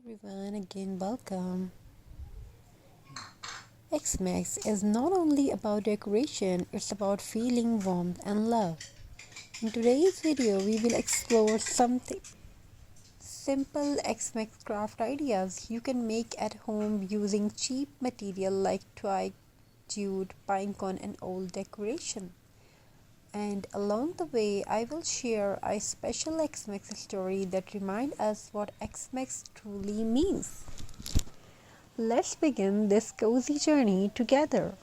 Everyone, again welcome. Xmas is not only about decoration, it's about feeling warmth and love. In today's video, we will explore something simple Xmas craft ideas you can make at home using cheap material like twig, jute, pinecone and old decoration. And along the way, I will share a special Xmas story that reminds us what Xmas truly means. Let's begin this cozy journey together.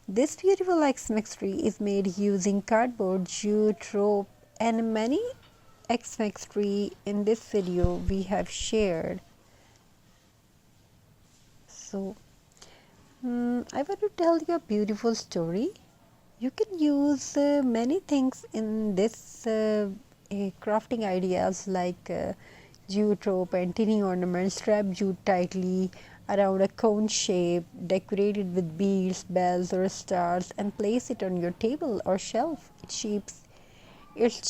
This beautiful Xmas tree is made using cardboard, jute, rope, and many Xmas tree in this video we have shared. So, I want to tell you a beautiful story. You can use many things in this crafting ideas like jute rope and tiny ornaments. Wrap jute tightly around a cone shape, decorate it with beads, bells or stars and place it on your table or shelf. It's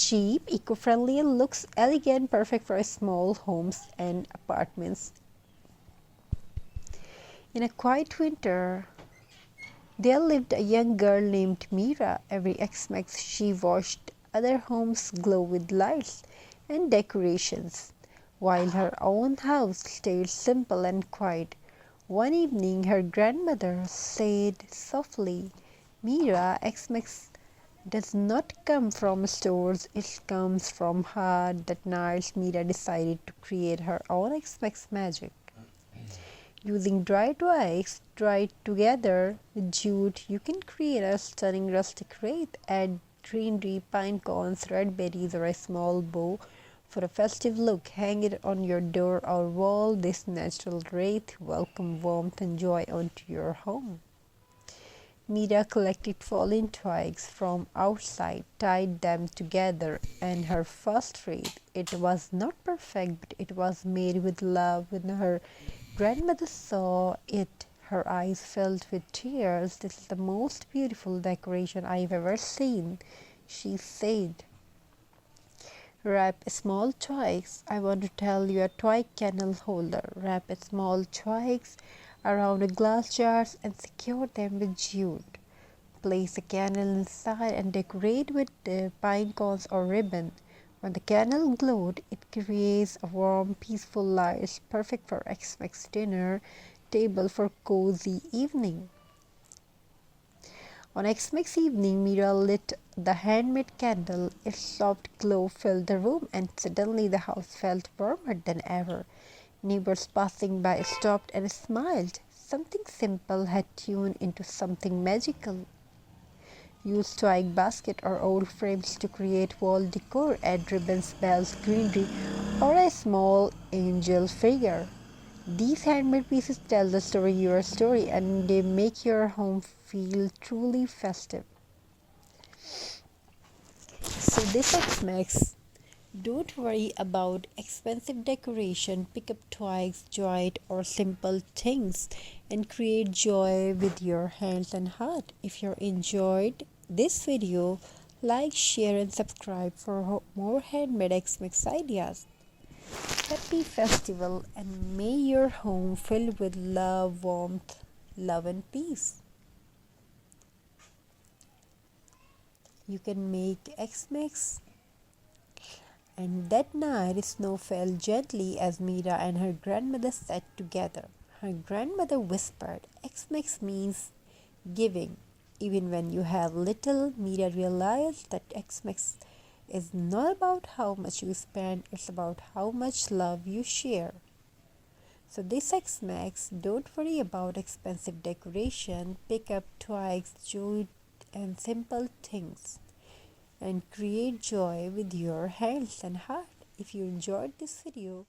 cheap, eco-friendly and looks elegant, perfect for small homes and apartments. In a quiet winter, there lived a young girl named Mira. Every Xmas she watched other homes glow with lights and decorations, while her own house stayed simple and quiet. One evening her grandmother said softly, "Mira, Xmas does not come from stores, it comes from heart." That night Mira decided to create her own Xmas magic. Using dry twigs dried together with jute, you can create a stunning rustic wreath. Add greenery, pine cones, red berries, or a small bow for a festive look. Hang it on your door or wall. This natural wreath welcome warmth and joy onto your home. Mira collected fallen twigs from outside, tied them together, and her first wreath. It was not perfect, but it was made with love. When her grandmother saw it, her eyes filled with tears. "This is the most beautiful decoration I've ever seen," she said. Wrap small twigs. I want to tell you a twig candle holder. Wrap small twigs around a glass jars and secure them with jute. Place a candle inside and decorate with pine cones or ribbon. When the candle glowed, it creates a warm, peaceful light, perfect for Xmas dinner table for cozy evening. On Xmas evening, Mira lit the handmade candle. Its soft glow filled the room, and suddenly the house felt warmer than ever. Neighbors passing by stopped and smiled. Something simple had tuned into something magical. Use twig basket or old frames to create wall decor. Add ribbons, bells, greenery, or a small angel figure. These handmade pieces tell the story, your story, and they make your home feel truly festive. So this Xmas, don't worry about expensive decoration. Pick up twigs, joint, or simple things and create joy with your hands and heart. If you enjoyed this video, like, share and subscribe for more handmade Xmas ideas. Happy festival and may your home filled with love, warmth, love and peace. You can make Xmas. And that night snow fell gently as Mira and her grandmother sat together. Her grandmother whispered, "Xmas means giving. Even when you have little." Mira realized that Xmas is not about how much you spend, it's about how much love you share. So this Xmas, don't worry about expensive decoration. Pick up twigs, jute and simple things and create joy with your hands and heart. If you enjoyed this video,